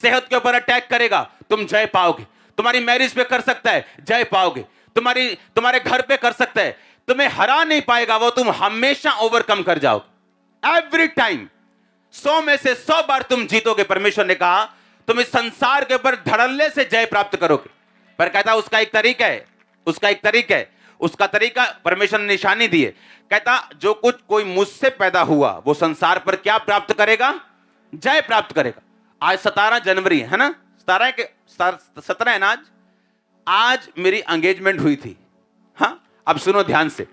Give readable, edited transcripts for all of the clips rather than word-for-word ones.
सेहत के ऊपर अटैक करेगा, तुम जय पाओगे। तुम्हारी मैरिज पे कर सकता है, जय पाओगे। तुम्हारे घर पे कर सकता है, तुम्हें हरा नहीं पाएगा वो, तुम हमेशा ओवरकम कर जाओगे। एवरी टाइम 100 में से 100 बार तुम जीतोगे। परमेश्वर ने कहा तुम इस संसार के ऊपर धड़ल्ले से जय प्राप्त करोगे। पर कहता उसका एक तरीका है, उसका तरीका परमेश्वर ने निशानी दी है। कहता जो कुछ कोई मुझसे पैदा हुआ वो संसार पर क्या प्राप्त करेगा? जय प्राप्त करेगा। आज 17 जनवरी है ना, 17 है ना आज मेरी एंगेजमेंट हुई थी। हाँ, अब सुनो ध्यान से।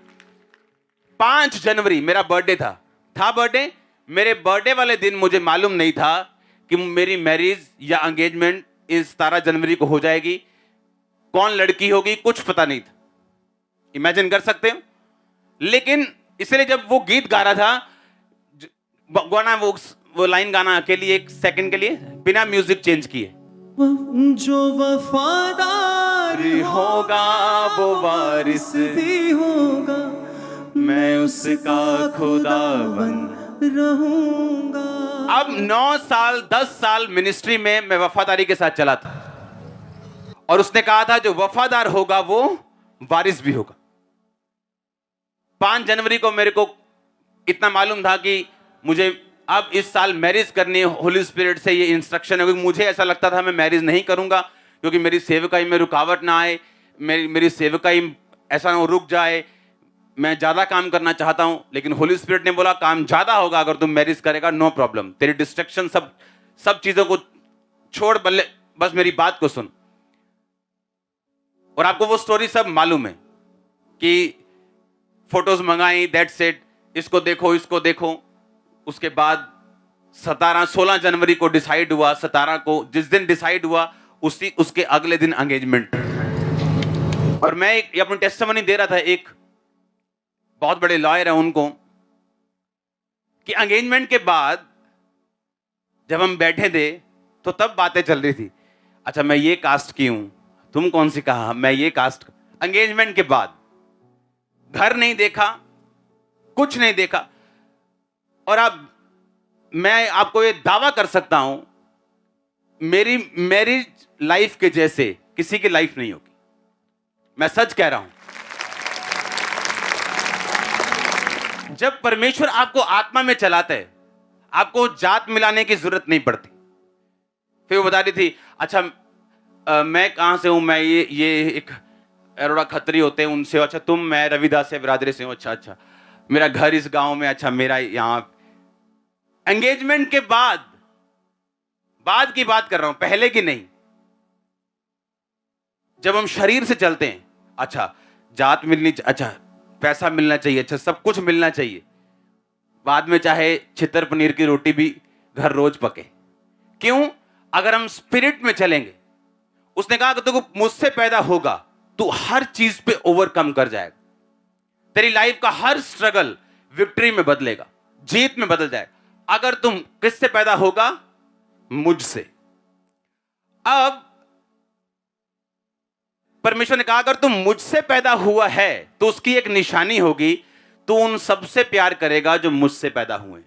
5 जनवरी मेरा बर्थडे था बर्थडे। मेरे बर्थडे वाले दिन मुझे मालूम नहीं था कि मेरी मैरिज या एंगेजमेंट इस 17 जनवरी को हो जाएगी। कौन लड़की होगी कुछ पता नहीं था। इमेजिन कर सकते हो। लेकिन इसलिए जब वो गीत गा रहा था, गाना वो लाइन गाना के लिए 1 सेकंड के लिए बिना म्यूजिक चेंज किए, जो वफादार होगा वो वारिस भी होगा, मैं उसका खुदाबंद रहूंगा। अब 9 साल 10 साल मिनिस्ट्री में मैं वफादारी के साथ चला था, और उसने कहा था जो वफादार होगा वो वारिस भी होगा। 5 जनवरी को मेरे को इतना मालूम था कि मुझे अब इस साल मैरिज करनी है। होली स्पिरिट से ये इंस्ट्रक्शन है, क्योंकि मुझे ऐसा लगता था मैं मैरिज नहीं करूंगा क्योंकि मेरी सेवकाई में रुकावट ना आए, मेरी सेवकाई ऐसा ना रुक जाए। मैं ज्यादा काम करना चाहता हूं, लेकिन होली स्पिरिट ने बोला काम ज्यादा होगा अगर तुम मैरिज करेगा, नो प्रॉब्लम। तेरी डिस्ट्रक्शन सब चीजों को छोड़, बस मेरी बात को सुन। और आपको वो स्टोरी सब मालूम है कि फोटोज मंगाई, दैट्स इट, इसको देखो। उसके बाद 16 जनवरी को डिसाइड हुआ। 17 को जिस दिन डिसाइड हुआ उसके अगले दिन एंगेजमेंट। और मैं ये अपनी टेस्टिमनी दे रहा था, एक बहुत बड़े लॉयर है उनको, कि एंगेजमेंट के बाद जब हम बैठे थे तो तब बातें चल रही थी। अच्छा मैं ये कास्ट की हूं, तुम कौन सी? कहा मैं ये कास्ट। एंगेजमेंट के बाद घर नहीं देखा, कुछ नहीं देखा। और अब मैं आपको ये दावा कर सकता हूं मेरी मैरिज लाइफ के जैसे किसी की लाइफ नहीं होगी। मैं सच कह रहा हूं। जब परमेश्वर आपको आत्मा में चलाता है, आपको जात मिलाने की जरूरत नहीं पड़ती। फिर वो बता रही थी, अच्छा मैं कहां से हूं, मैं ये एक अरोड़ा खत्री होते हैं उनसे। अच्छा तुम? मैं रविदास से बिरादरी से हूं। अच्छा मेरा घर इस गांव में। अच्छा मेरा यहां। एंगेजमेंट के बाद की बात कर रहा हूं, पहले की नहीं। जब हम शरीर से चलते हैं, अच्छा जात मिलनी, अच्छा पैसा मिलना चाहिए, अच्छा सब कुछ मिलना चाहिए। बाद में चाहे छितर पनीर की रोटी भी घर रोज पके। क्यों? अगर हम स्पिरिट में चलेंगे। उसने कहा कि तू मुझसे पैदा होगा, तू हर चीज पे ओवरकम कर जाएगा। तेरी लाइफ का हर स्ट्रगल विक्ट्री में बदलेगा, जीत में बदल जाएगा। अगर तुम किससे पैदा होगा? मुझसे। अब परमेश्वर ने कहा अगर तुम मुझसे पैदा हुआ है तो उसकी एक निशानी होगी, तू उन सबसे प्यार करेगा जो मुझसे पैदा हुए।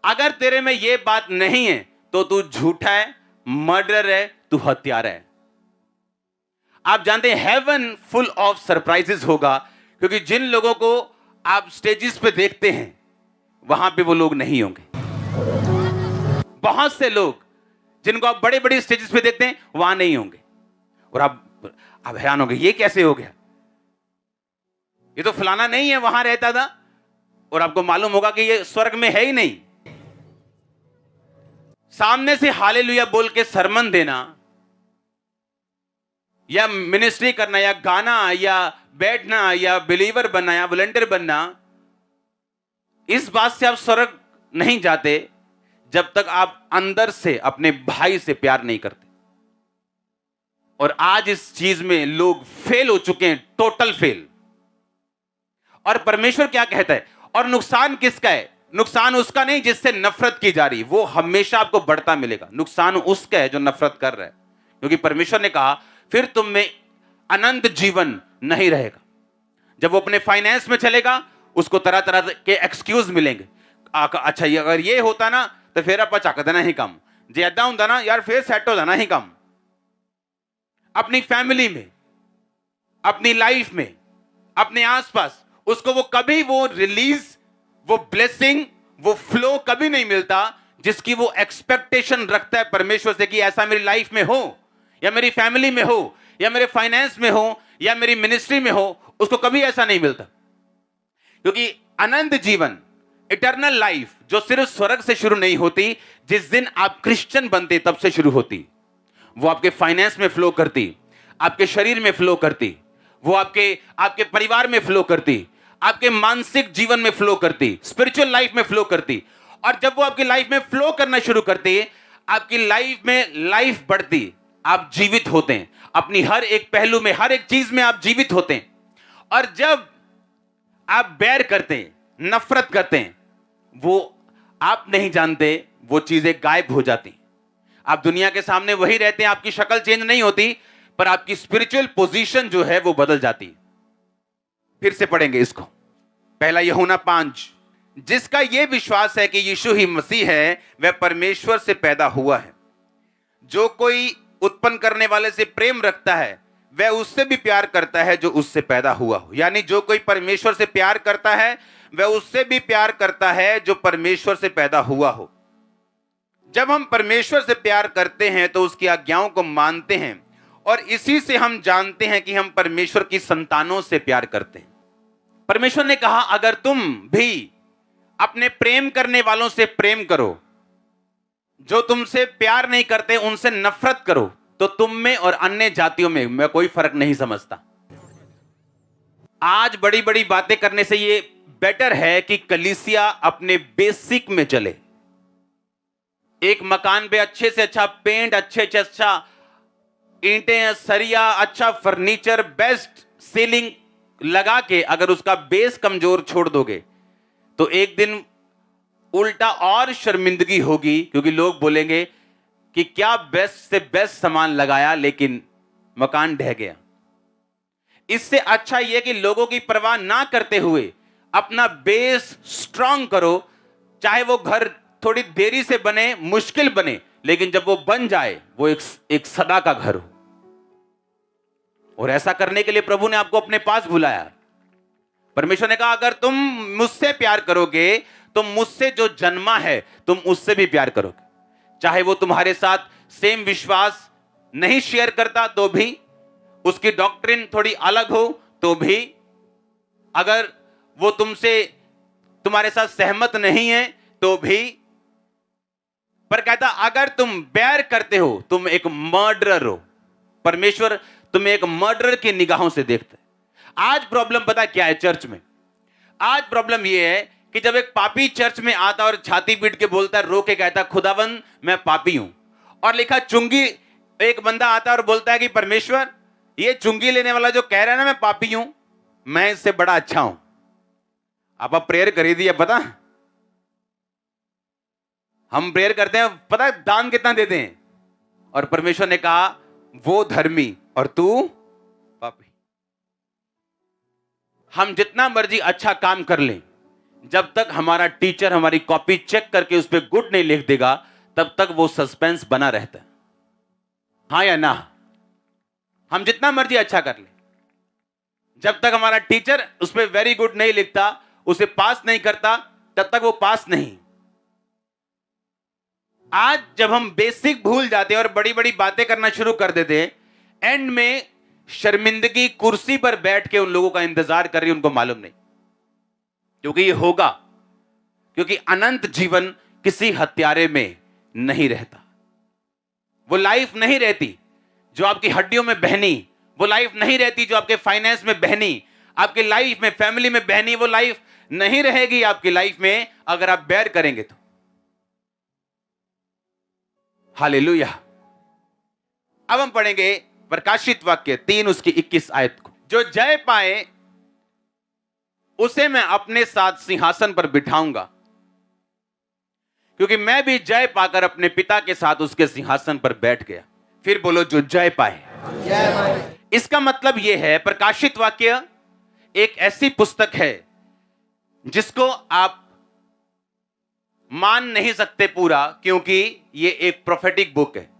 अगर तेरे में यह बात नहीं है तो तू झूठा है, मर्डर है, तू हत्यारा है। आप जानते हैं हेवन फुल ऑफ सरप्राइजेस होगा, क्योंकि जिन लोगों को आप स्टेजेस पे देखते हैं वहां पे वो लोग नहीं होंगे। बहुत से लोग जिनको आप बड़े बड़े स्टेजेस पे देखते हैं वहां नहीं होंगे। और आप हैरान होंगे ये कैसे हो गया, ये तो फलाना नहीं है, वहां रहता था। और आपको मालूम होगा कि ये स्वर्ग में है ही नहीं। सामने से हालेलुया बोल के सरमन देना या मिनिस्ट्री करना या गाना या बैठना या बिलीवर बनना या वॉलंटियर बनना, इस बात से आप स्वर्ग नहीं जाते जब तक आप अंदर से अपने भाई से प्यार नहीं करते। और आज इस चीज में लोग फेल हो चुके हैं, टोटल फेल। और परमेश्वर क्या कहता है? और नुकसान किसका है? नुकसान उसका नहीं जिससे नफरत की जा रही, वो हमेशा आपको बढ़ता मिलेगा। नुकसान उसका है जो नफरत कर रहा है, क्योंकि परमेश्वर ने कहा फिर तुम में अनंत जीवन नहीं रहेगा। जब वो अपने फाइनेंस में चलेगा उसको तरह तरह के एक्सक्यूज मिलेंगे। अच्छा ये अगर ये होता ना तो फिर आप चाक देना ही कम, जे ऐदा हुंदा ना यार फिर सैट हो जाना ही काम। अपनी फैमिली में, अपनी लाइफ में, अपने आसपास उसको वो कभी वो रिलीज, वो ब्लेसिंग, वो फ्लो कभी नहीं मिलता जिसकी वो एक्सपेक्टेशन रखता है परमेश्वर से कि ऐसा मेरी लाइफ में हो, या मेरी फैमिली में हो, या मेरे फाइनेंस में हो, या मेरी मिनिस्ट्री में हो। उसको कभी ऐसा नहीं मिलता, क्योंकि अनंत जीवन, इटर्नल लाइफ जो सिर्फ स्वर्ग से शुरू नहीं होती, जिस दिन आप क्रिश्चियन बनते तब से शुरू होती। वो आपके फाइनेंस में फ्लो करती, आपके शरीर में फ्लो करती, वो आपके परिवार में फ्लो करती, आपके मानसिक जीवन में फ्लो करती, स्पिरिचुअल लाइफ में फ्लो करती। और जब वो आपकी लाइफ में फ्लो करना शुरू करती है, आपकी लाइफ में लाइफ बढ़ती, आप जीवित होते हैं, अपनी हर एक पहलू में, हर एक चीज में आप जीवित होते हैं। और जब आप बैर करते हैं, नफरत करते हैं, वो आप नहीं जानते वो चीजें गायब हो जाती। आप दुनिया के सामने वही रहते हैं, आपकी शक्ल चेंज नहीं होती, पर आपकी स्पिरिचुअल पोजीशन जो है वो बदल जाती। फिर से पढ़ेंगे इसको, पहला यूहन्ना 5। जिसका यह विश्वास है कि यीशु ही मसीह है, वह परमेश्वर से पैदा हुआ है। जो कोई उत्पन्न करने वाले से प्रेम रखता है, वह उससे भी प्यार करता है जो उससे पैदा हुआ हो। यानी जो कोई परमेश्वर से प्यार करता है, वह उससे भी प्यार करता है जो परमेश्वर से पैदा हुआ हो। जब हम परमेश्वर से प्यार करते हैं तो उसकी आज्ञाओं को मानते हैं, और इसी से हम जानते हैं कि हम परमेश्वर की संतानों से प्यार करते हैं। परमेश्वर ने कहा, अगर तुम भी अपने प्रेम करने वालों से प्रेम करो, जो तुमसे प्यार नहीं करते उनसे नफरत करो, तो तुम में और अन्य जातियों में मैं कोई फर्क नहीं समझता। आज बड़ी बड़ी बातें करने से ये बेटर है कि कलीसिया अपने बेसिक में चले। एक मकान पे अच्छे से अच्छा पेंट, अच्छे से अच्छा ईंटें, सरिया, अच्छा फर्नीचर, बेस्ट सीलिंग लगा के अगर उसका बेस कमजोर छोड़ दोगे तो एक दिन उल्टा और शर्मिंदगी होगी, क्योंकि लोग बोलेंगे कि क्या बेस्ट से बेस्ट सामान लगाया लेकिन मकान ढह गया। इससे अच्छा यह कि लोगों की परवाह ना करते हुए अपना बेस स्ट्रांग करो, चाहे वो घर थोड़ी देरी से बने, मुश्किल बने, लेकिन जब वो बन जाए वो एक सदा का घर हो। और ऐसा करने के लिए प्रभु ने आपको अपने पास बुलाया। परमेश्वर ने कहा, अगर तुम मुझसे प्यार करोगे तो मुझसे जो जन्मा है तुम उससे भी प्यार करोगे। चाहे वो तुम्हारे साथ सेम विश्वास नहीं शेयर करता तो भी, उसकी डॉक्ट्रिन थोड़ी अलग हो तो भी, अगर वो तुम्हारे साथ सहमत नहीं है तो भी, पर कहता अगर तुम बैर करते हो तुम एक मर्डरर हो। परमेश्वर तुम्हें एक मर्डरर की निगाहों से देखता है। आज प्रॉब्लम पता क्या है चर्च में? आज प्रॉब्लम यह है कि जब एक पापी चर्च में आता और छाती पीट के बोलता है, रो के कहता खुदावन मैं पापी हूं, और लिखा चुंगी, एक बंदा आता है और बोलता है कि परमेश्वर ये चुंगी लेने वाला जो कह रहा है ना मैं पापी हूं, मैं इससे बड़ा अच्छा हूं। आप प्रेयर करी दी है, पता हम प्रेयर करते हैं, पता दान कितना देते हैं, और परमेश्वर ने कहा वो धर्मी और तू पापी। हम जितना मर्जी अच्छा काम कर लें, जब तक हमारा टीचर हमारी कॉपी चेक करके उस पर गुड नहीं लिख देगा तब तक वो सस्पेंस बना रहता है। हाँ या ना? हम जितना मर्जी अच्छा कर लें, जब तक हमारा टीचर उस पर वेरी गुड नहीं लिखता, उसे पास नहीं करता, तब तक वो पास नहीं। आज जब हम बेसिक भूल जाते हैं और बड़ी बड़ी बातें करना शुरू कर देते हैं, एंड में शर्मिंदगी कुर्सी पर बैठ के उन लोगों का इंतजार कर रही है, उनको मालूम नहीं। क्योंकि ये होगा, क्योंकि अनंत जीवन किसी हत्यारे में नहीं रहता। वो लाइफ नहीं रहती जो आपकी हड्डियों में बहनी, वो लाइफ नहीं रहती जो आपके फाइनेंस में बहनी, आपकी लाइफ में, फैमिली में बहनी, वो लाइफ नहीं रहेगी आपकी लाइफ में अगर आप बैर करेंगे तो। हालेलुया। अब हम पढ़ेंगे प्रकाशित वाक्य 3 उसकी 21 आयत को। जो जय पाए उसे मैं अपने साथ सिंहासन पर बिठाऊंगा, क्योंकि मैं भी जय पाकर अपने पिता के साथ उसके सिंहासन पर बैठ गया। फिर बोलो, जो जय पाए। इसका मतलब यह है, प्रकाशित वाक्य एक ऐसी पुस्तक है जिसको आप मान नहीं सकते पूरा, क्योंकि ये एक प्रोफेटिक बुक है।